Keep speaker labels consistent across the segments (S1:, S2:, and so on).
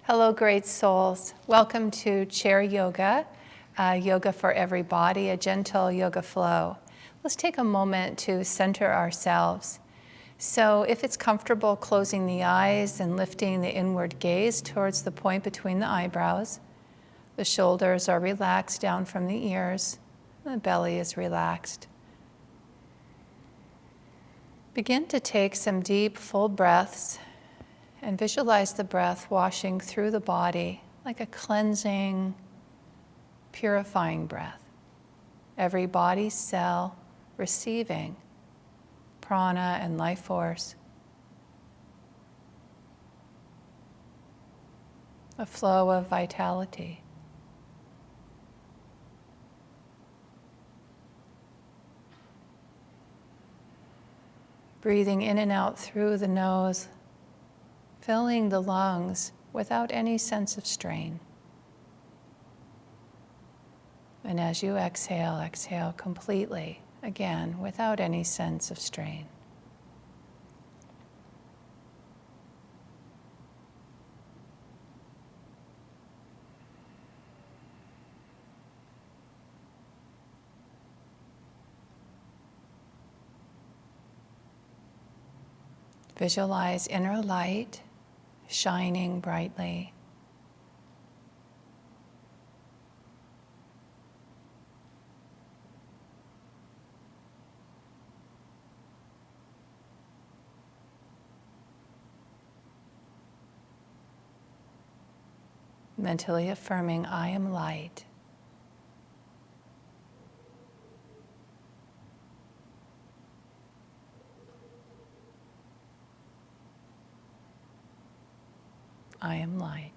S1: Hello, great souls. Welcome to Chair Yoga, yoga for every body, a gentle yoga flow. Let's take a moment to center ourselves. So if it's comfortable, closing the eyes and lifting the inward gaze towards the point between the eyebrows. The shoulders are relaxed down from the ears. The belly is relaxed. Begin to take some deep, full breaths and visualize the breath washing through the body like a cleansing, purifying breath. Every body cell receiving prana and life force. A flow of vitality. Breathing in and out through the nose, filling the lungs without any sense of strain. And as you exhale, exhale completely, again, without any sense of strain. Visualize inner light shining brightly. Mentally affirming, I am light. I am light.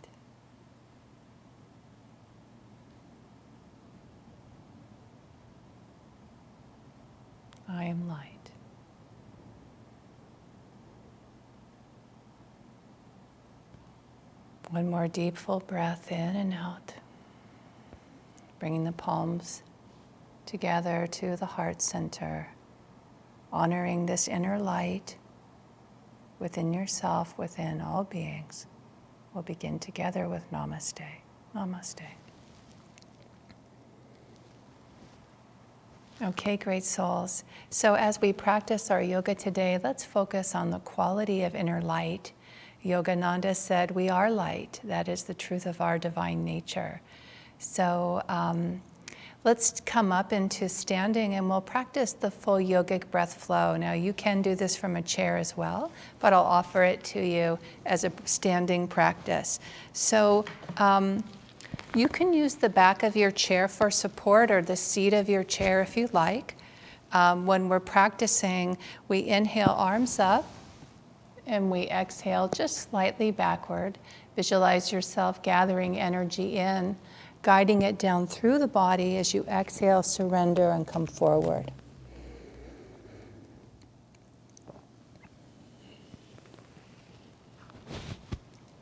S1: I am light. One more deep, full breath in and out. Bringing the palms together to the heart center. Honoring this inner light within yourself, within all beings. We'll begin together with Namaste. Namaste. Okay, great souls. So as we practice our yoga today, let's focus on the quality of inner light. Yogananda said, we are light. That is the truth of our divine nature. So let's come up into standing and we'll practice the full yogic breath flow. Now you can do this from a chair as well, but I'll offer it to you as a standing practice. So you can use the back of your chair for support or the seat of your chair if you like. When we're practicing, we inhale arms up and we exhale just slightly backward. Visualize yourself gathering energy in, guiding it down through the body as you exhale, surrender, and come forward.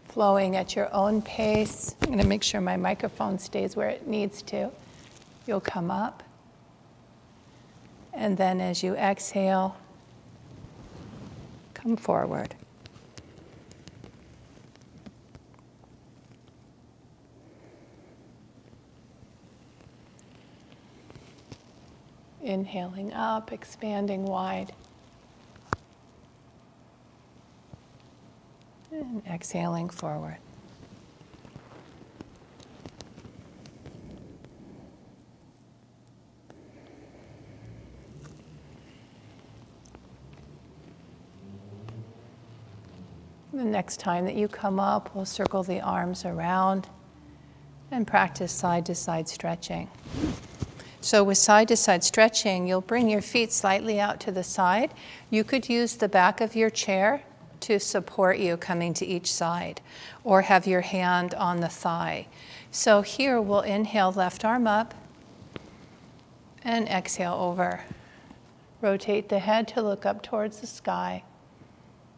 S1: Flowing at your own pace. I'm going to make sure my microphone stays where it needs to. You'll come up. And then as you exhale, come forward. Inhaling up, expanding wide. And exhaling forward. The next time that you come up, we'll circle the arms around and practice side-to-side stretching. So with side-to-side stretching, you'll bring your feet slightly out to the side. You could use the back of your chair to support you coming to each side, or have your hand on the thigh. So here we'll inhale left arm up and exhale over. Rotate the head to look up towards the sky.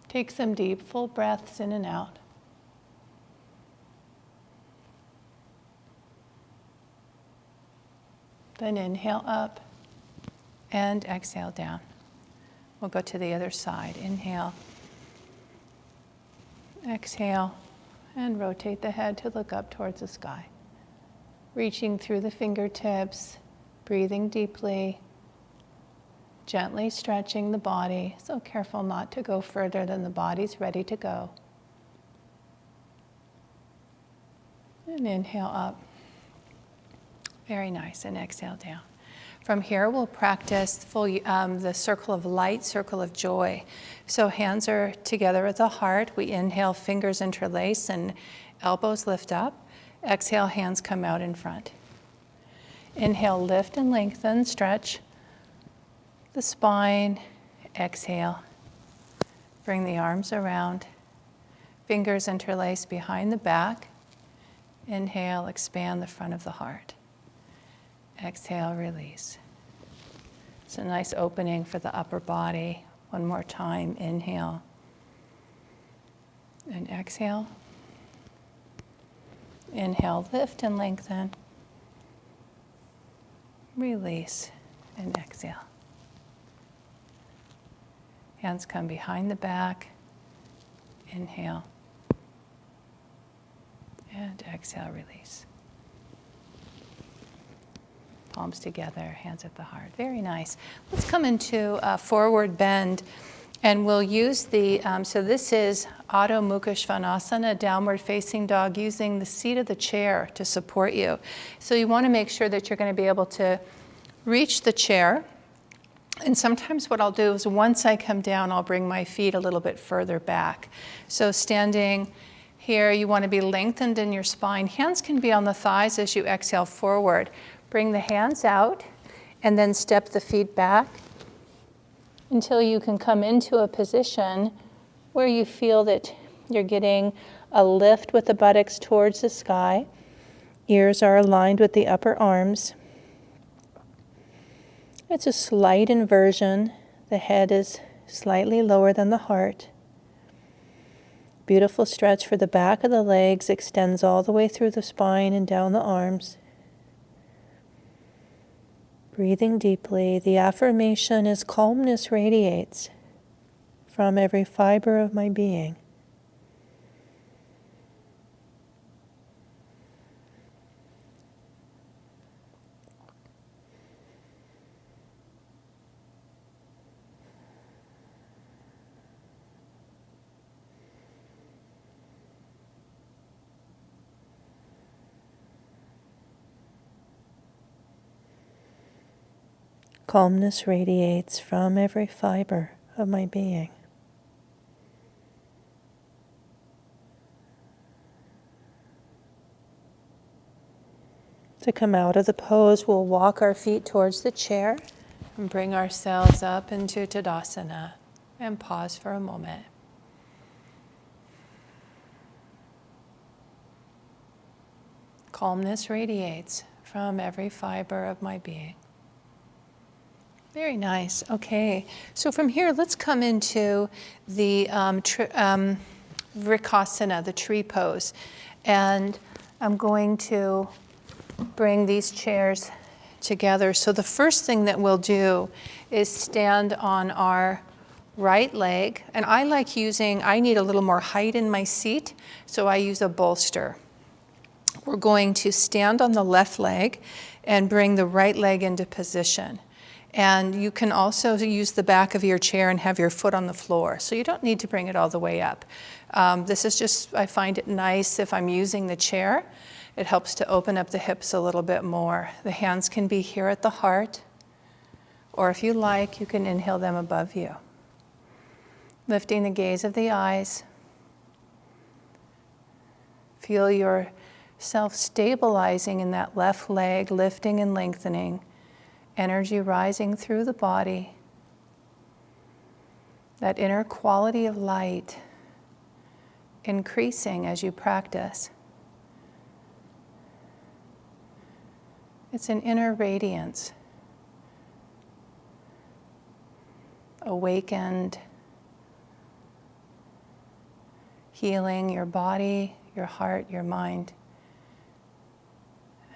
S1: Take some deep, full breaths in and out. Then inhale up and exhale down. We'll go to the other side. Inhale, exhale, And rotate the head to look up towards the sky. Reaching through the fingertips, breathing deeply, gently stretching the body, so careful not to go further than the body's ready to go. And inhale up. Very nice. And exhale down. From here, we'll practice the circle of light, circle of joy. So hands are together at the heart. We inhale, fingers interlace and elbows lift up. Exhale, hands come out in front. Inhale, lift and lengthen, stretch the spine. Exhale, bring the arms around. Fingers interlace behind the back. Inhale, expand the front of the heart. Exhale, release. It's a nice opening for the upper body. One more time, inhale. And exhale. Inhale, lift and lengthen. Release and exhale. Hands come behind the back. Inhale. And exhale, release. Palms together, hands at the heart. Very nice. Let's come into a forward bend, and we'll use the, so this is Adho Mukha Svanasana, downward facing dog, using the seat of the chair to support you. So you want to make sure that you're going to be able to reach the chair. And sometimes what I'll do is once I come down, I'll bring my feet a little bit further back. So standing here, you want to be lengthened in your spine. Hands can be on the thighs as you exhale forward. Bring the hands out and then step the feet back until you can come into a position where you feel that you're getting a lift with the buttocks towards the sky. Ears are aligned with the upper arms. It's a slight inversion. The head is slightly lower than the heart. Beautiful stretch for the back of the legs, extends all the way through the spine and down the arms. Breathing deeply, the affirmation is calmness radiates from every fiber of my being. Calmness radiates from every fiber of my being. To come out of the pose, we'll walk our feet towards the chair and bring ourselves up into Tadasana and pause for a moment. Calmness radiates from every fiber of my being. Very nice. Okay. So from here, let's come into the Vrikasana, the tree pose. And I'm going to bring these chairs together. So the first thing that we'll do is stand on our right leg. And I need a little more height in my seat, so I use a bolster. We're going to stand on the left leg and bring the right leg into position. And you can also use the back of your chair and have your foot on the floor. So you don't need to bring it all the way up. This is just, I find it nice if I'm using the chair. It helps to open up the hips a little bit more. The hands can be here at the heart, or if you like, you can inhale them above you. Lifting the gaze of the eyes. Feel yourself stabilizing in that left leg, lifting and lengthening. Energy rising through the body. That inner quality of light increasing as you practice. It's an inner radiance. Awakened. Healing your body, your heart, your mind.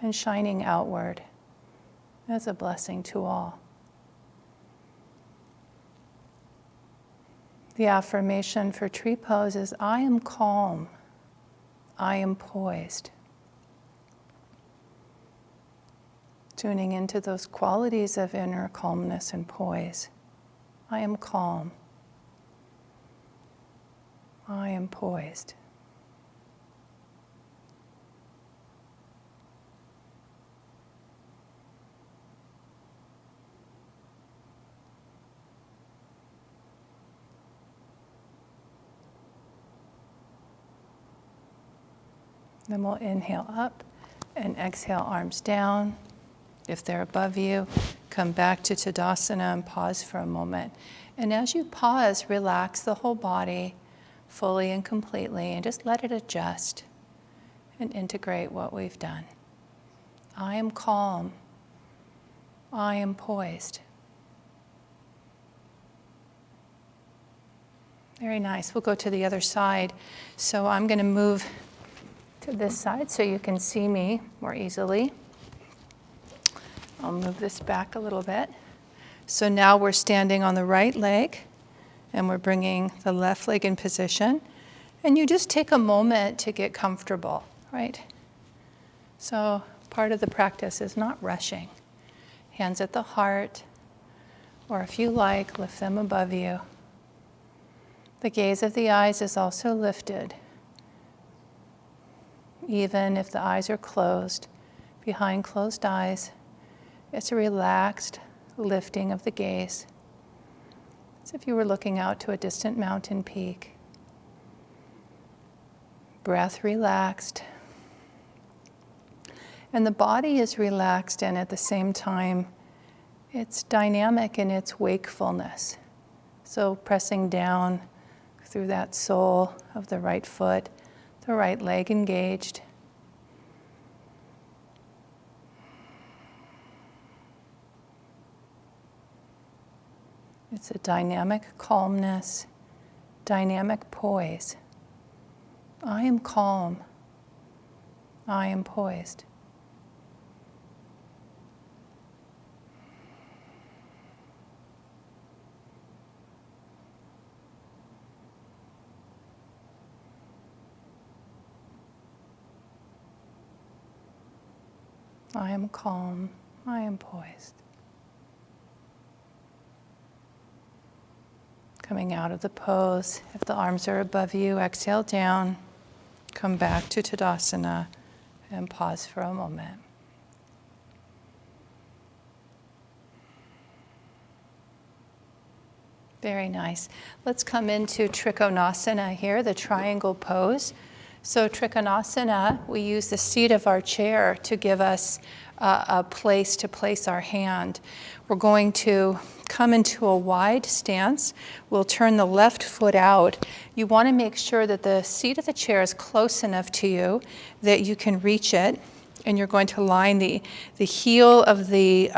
S1: And shining outward. As a blessing to all. The affirmation for tree pose is, I am calm. I am poised. Tuning into those qualities of inner calmness and poise. I am calm. I am poised. Then we'll inhale up and exhale, arms down. If they're above you, come back to Tadasana and pause for a moment. And as you pause, relax the whole body fully and completely and just let it adjust and integrate what we've done. I am calm. I am poised. Very nice. We'll go to the other side. So I'm going to move to this side so you can see me more easily. I'll move this back a little bit. So now we're standing on the right leg and we're bringing the left leg in position. And you just take a moment to get comfortable, right? So part of the practice is not rushing. Hands at the heart, or if you like, lift them above you. The gaze of the eyes is also lifted. Even if the eyes are closed, behind closed eyes, it's a relaxed lifting of the gaze, as if you were looking out to a distant mountain peak. Breath relaxed. And the body is relaxed, and at the same time, it's dynamic in its wakefulness. So pressing down through that sole of the right foot, the right leg engaged. It's a dynamic calmness, dynamic poise. I am calm. I am poised. I am calm. I am poised. Coming out of the pose, if the arms are above you, exhale down, come back to Tadasana, and pause for a moment. Very nice. Let's come into Trikonasana here, the triangle pose. So Trikonasana, we use the seat of our chair to give us a place to place our hand. We're going to come into a wide stance. We'll turn the left foot out. You want to make sure that the seat of the chair is close enough to you that you can reach it. And you're going to line the heel of the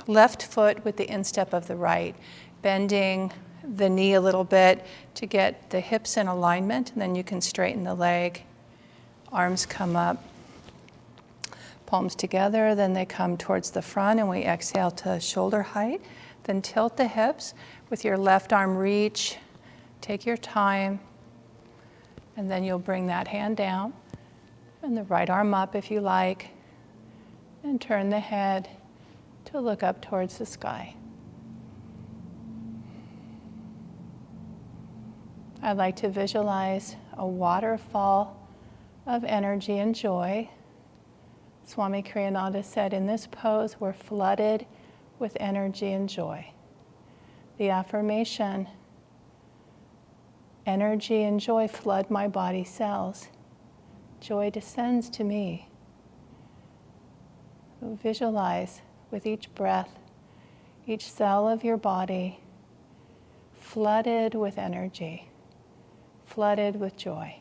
S1: left foot with the instep of the right, bending the knee a little bit to get the hips in alignment, and then you can straighten the leg. Arms come up, palms together, then they come towards the front, and we exhale to shoulder height. Then tilt the hips with your left arm reach. Take your time, and then you'll bring that hand down, and the right arm up if you like, and turn the head to look up towards the sky. I'd like to visualize a waterfall of energy and joy. Swami Kriyananda said, in this pose, we're flooded with energy and joy. The affirmation, energy and joy flood my body cells. Joy descends to me. So visualize with each breath, each cell of your body flooded with energy, flooded with joy.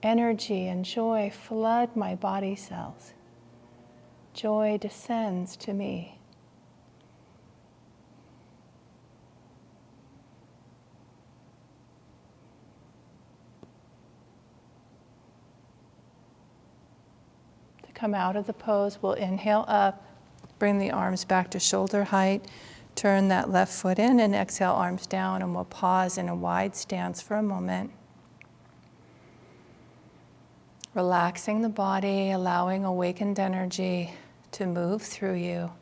S1: Energy and joy flood my body cells. Joy descends to me. To come out of the pose, we'll inhale up, bring the arms back to shoulder height, turn that left foot in, and exhale, arms down, and we'll pause in a wide stance for a moment. Relaxing the body, allowing awakened energy to move through you,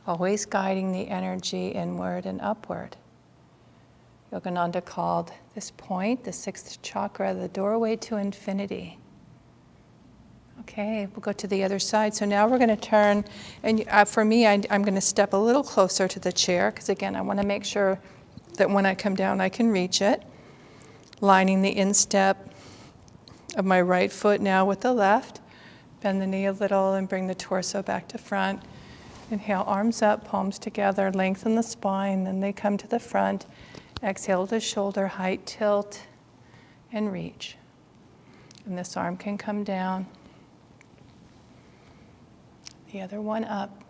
S1: always guiding the energy inward and upward. Yogananda called this point, the sixth chakra, the doorway to infinity. Okay, we'll go to the other side. So now we're going to turn, and for me, I'm going to step a little closer to the chair, because again, I want to make sure that when I come down, I can reach it. Lining the instep of my right foot now with the left. Bend the knee a little and bring the torso back to front. Inhale, arms up, palms together, lengthen the spine, then they come to the front. Exhale to shoulder height, tilt, and reach. And this arm can come down. The other one up,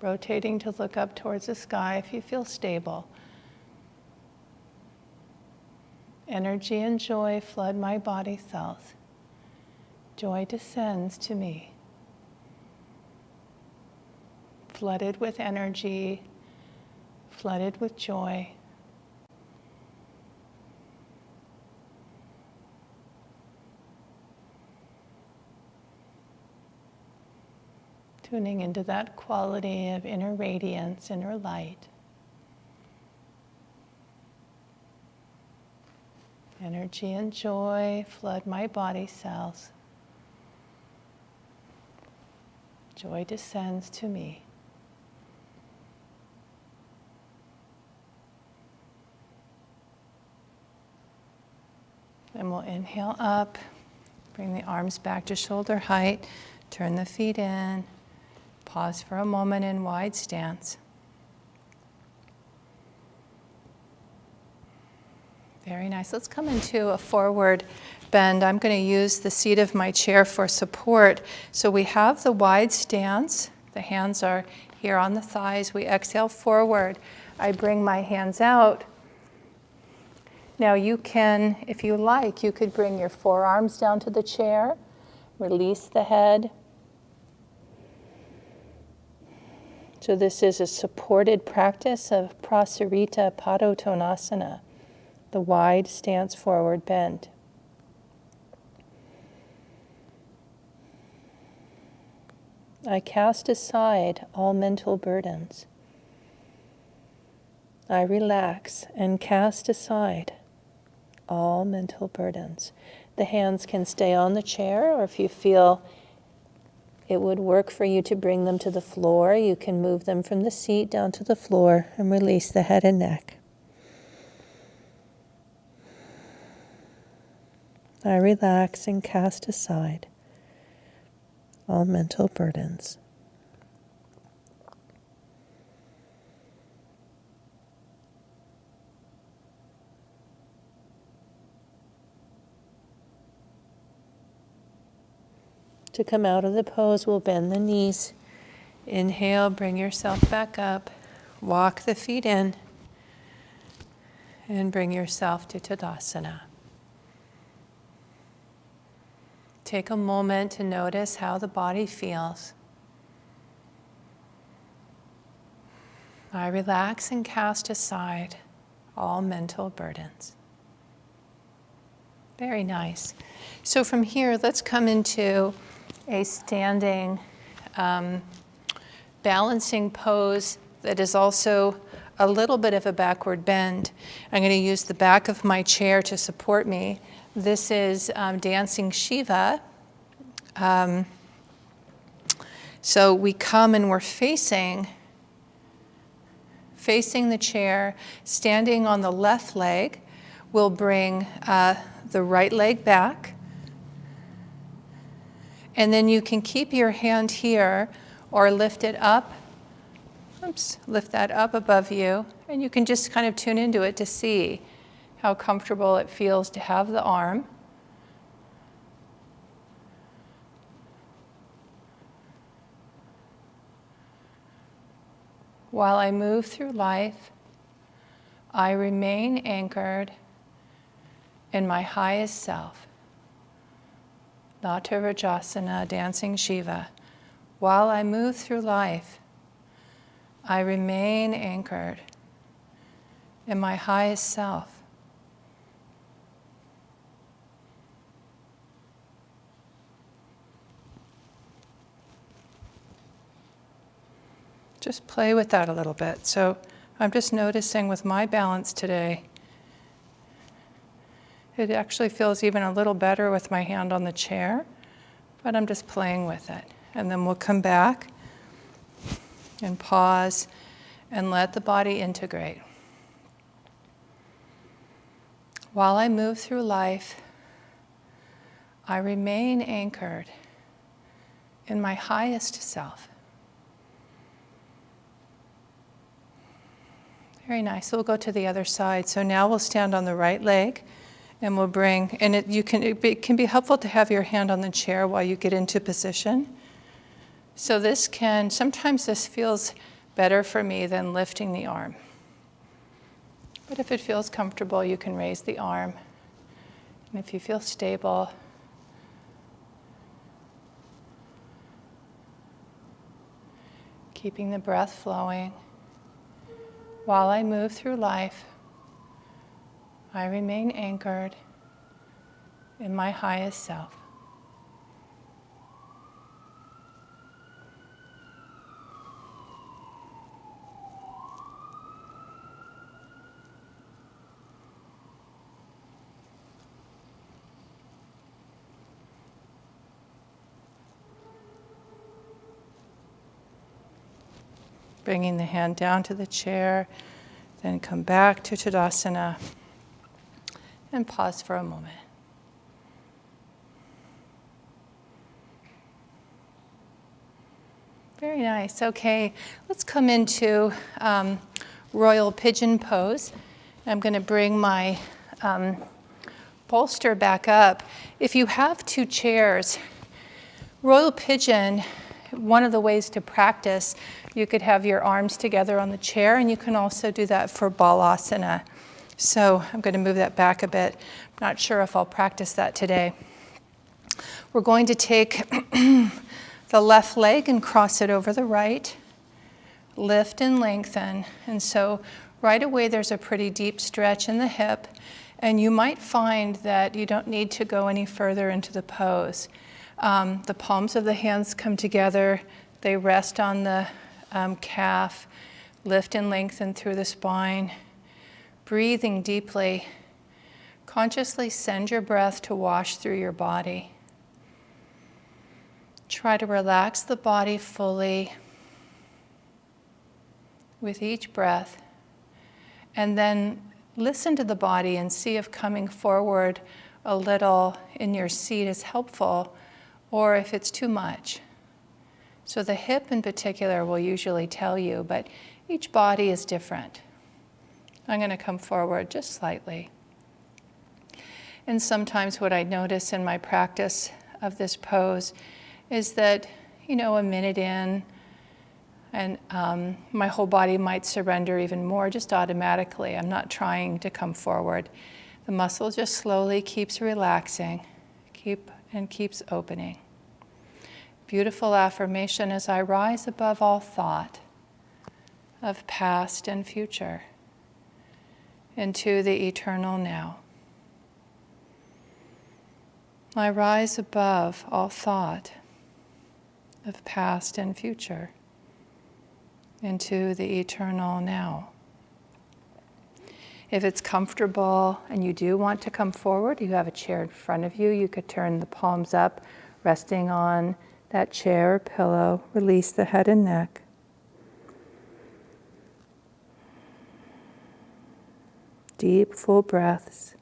S1: rotating to look up towards the sky if you feel stable. Energy and joy flood my body cells. Joy descends to me. Flooded with energy, flooded with joy. Tuning into that quality of inner radiance, inner light. Energy and joy flood my body cells. Joy descends to me. Then we'll inhale up, bring the arms back to shoulder height, turn the feet in. Pause for a moment in wide stance. Very nice. Let's come into a forward bend. I'm going to use the seat of my chair for support. So we have the wide stance. The hands are here on the thighs. We exhale forward. I bring my hands out. Now you can, if you like, you could bring your forearms down to the chair. Release the head. So this is a supported practice of Prasarita Padottanasana, the wide stance forward bend. I cast aside all mental burdens. I relax and cast aside all mental burdens. The hands can stay on the chair, or if you feel it would work for you to bring them to the floor, you can move them from the seat down to the floor and release the head and neck. I relax and cast aside all mental burdens. To come out of the pose, we'll bend the knees. Inhale, bring yourself back up. Walk the feet in. And bring yourself to Tadasana. Take a moment to notice how the body feels. I relax and cast aside all mental burdens. Very nice. So from here, let's come into a standing balancing pose that is also a little bit of a backward bend. I'm going to use the back of my chair to support me. This is dancing Shiva. So we come and we're facing the chair, standing on the left leg. We'll bring the right leg back. And then you can keep your hand here or lift it up. Lift that up above you. And you can just kind of tune into it to see how comfortable it feels to have the arm. While I move through life, I remain anchored in my highest self. Nata Rajasana, dancing Shiva. While I move through life, I remain anchored in my highest self. Just play with that a little bit. So I'm just noticing with my balance today, it actually feels even a little better with my hand on the chair, but I'm just playing with it. And then we'll come back and pause and let the body integrate. While I move through life, I remain anchored in my highest self. Very nice. So we'll go to the other side. So now we'll stand on the right leg, and we'll bring, and it can be helpful to have your hand on the chair while you get into position. So sometimes this feels better for me than lifting the arm. But if it feels comfortable, you can raise the arm. And if you feel stable, keeping the breath flowing. While I move through life, I remain anchored in my highest self. Bringing the hand down to the chair, then come back to Tadasana and pause for a moment. Very nice. Okay, let's come into royal pigeon pose. I'm going to bring my bolster back up. If you have two chairs, royal pigeon, one of the ways to practice, you could have your arms together on the chair, and you can also do that for balasana. So I'm going to move that back a bit. I'm not sure if I'll practice that today. We're going to take the left leg and cross it over the right, lift and lengthen. And so right away there's a pretty deep stretch in the hip, and you might find that you don't need to go any further into the pose. The palms of the hands come together, they rest on the calf, lift and lengthen through the spine. Breathing deeply, consciously send your breath to wash through your body. Try to relax the body fully with each breath, and then listen to the body and see if coming forward a little in your seat is helpful or if it's too much. So the hip in particular will usually tell you, but each body is different. I'm going to come forward just slightly. And sometimes what I notice in my practice of this pose is that, a minute in, and my whole body might surrender even more just automatically. I'm not trying to come forward. The muscle just slowly keeps relaxing, keeps opening. Beautiful affirmation as I rise above all thought of past and future into the eternal now. I rise above all thought of past and future into the eternal now. If it's comfortable and you do want to come forward, you have a chair in front of you. You could turn the palms up, resting on that chair or pillow. Release the head and neck. Deep, full breaths.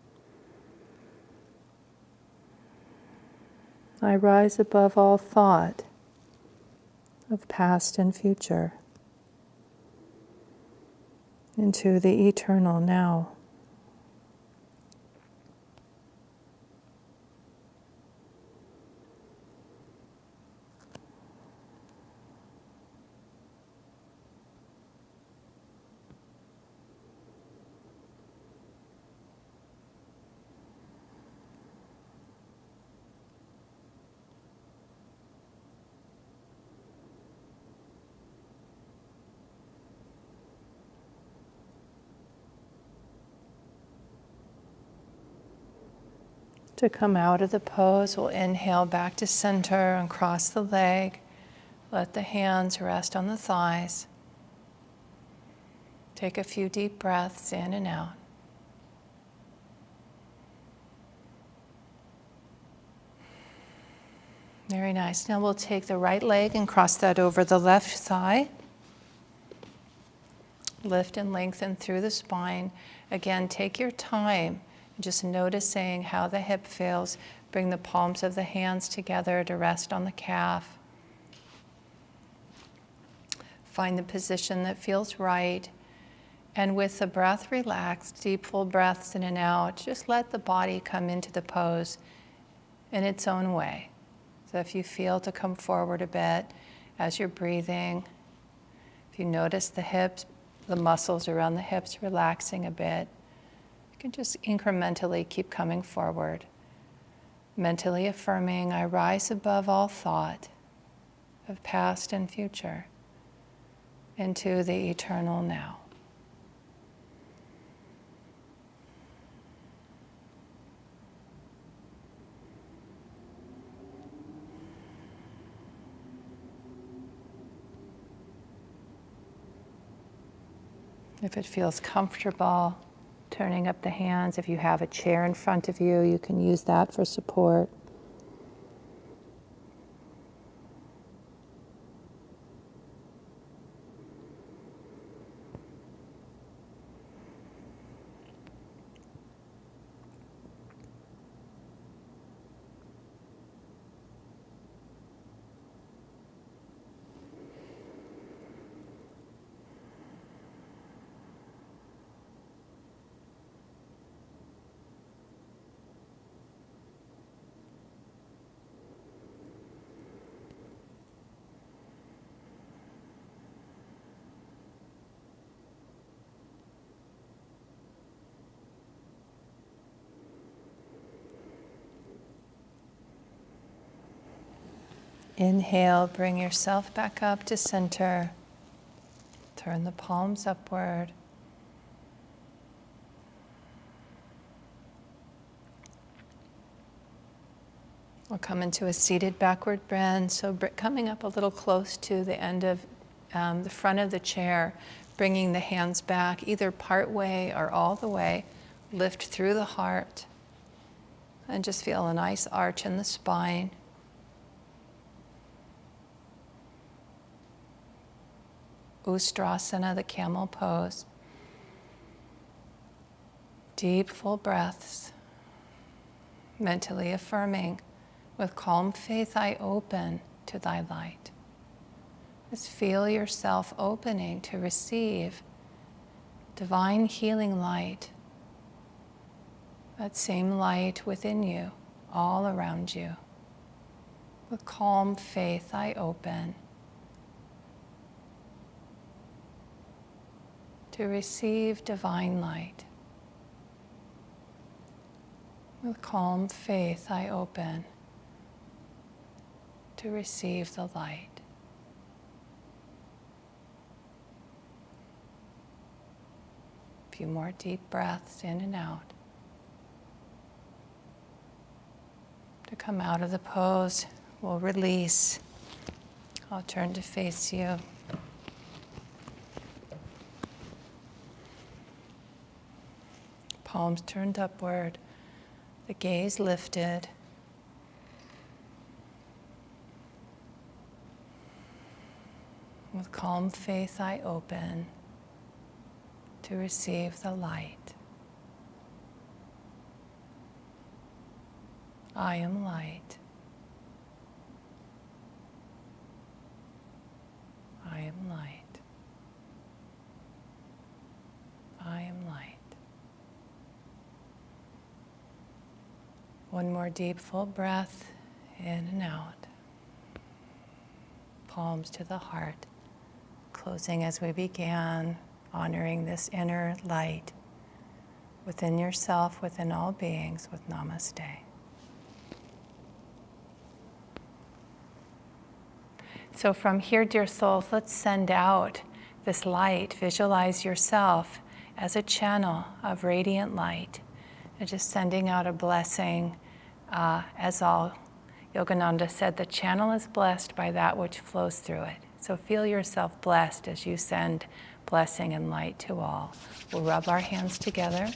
S1: I rise above all thought of past and future into the eternal now. To come out of the pose, we'll inhale back to center and cross the leg. Let the hands rest on the thighs. Take a few deep breaths in and out. Very nice. Now we'll take the right leg and cross that over the left thigh. Lift and lengthen through the spine. Again, take your time, just noticing how the hip feels. Bring the palms of the hands together to rest on the calf. Find the position that feels right. And with the breath relaxed, deep full breaths in and out, just let the body come into the pose in its own way. So if you feel to come forward a bit as you're breathing, if you notice the hips, the muscles around the hips relaxing a bit, you can just incrementally keep coming forward. Mentally affirming, I rise above all thought of past and future into the eternal now. If it feels comfortable, turning up the hands. If you have a chair in front of you, you can use that for support. Inhale, bring yourself back up to center. Turn the palms upward. We'll come into a seated backward bend. So coming up a little close to the end of the front of the chair, bringing the hands back either part way or all the way. Lift through the heart and just feel a nice arch in the spine. Ustrasana, the camel pose. Deep, full breaths. Mentally affirming, with calm faith I open to thy light. Just feel yourself opening to receive divine healing light. That same light within you, all around you. With calm faith I open to receive divine light. With calm faith, I open to receive the light. A few more deep breaths in and out. To come out of the pose, we'll release. I'll turn to face you. Palms turned upward, the gaze lifted. With calm faith, I open to receive the light. I am light. I am light. I am light. One more deep, full breath in and out. Palms to the heart. Closing as we began, honoring this inner light within yourself, within all beings, with Namaste. So from here, dear souls, let's send out this light. Visualize yourself as a channel of radiant light. And just sending out a blessing. As all Yogananda said, the channel is blessed by that which flows through it. So feel yourself blessed as you send blessing and light to all. We'll rub our hands together,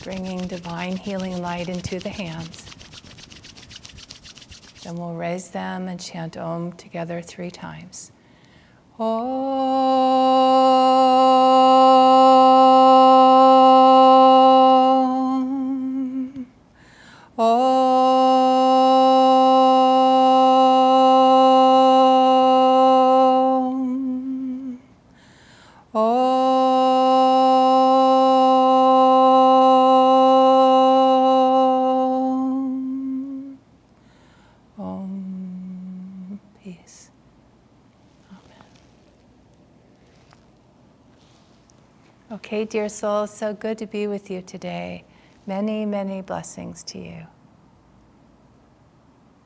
S1: bringing divine healing light into the hands. Then we'll raise them and chant Om together 3 times. Om. Om. Om. Om. Peace. Amen. Okay, dear souls, so good to be with you today. Many, many blessings to you.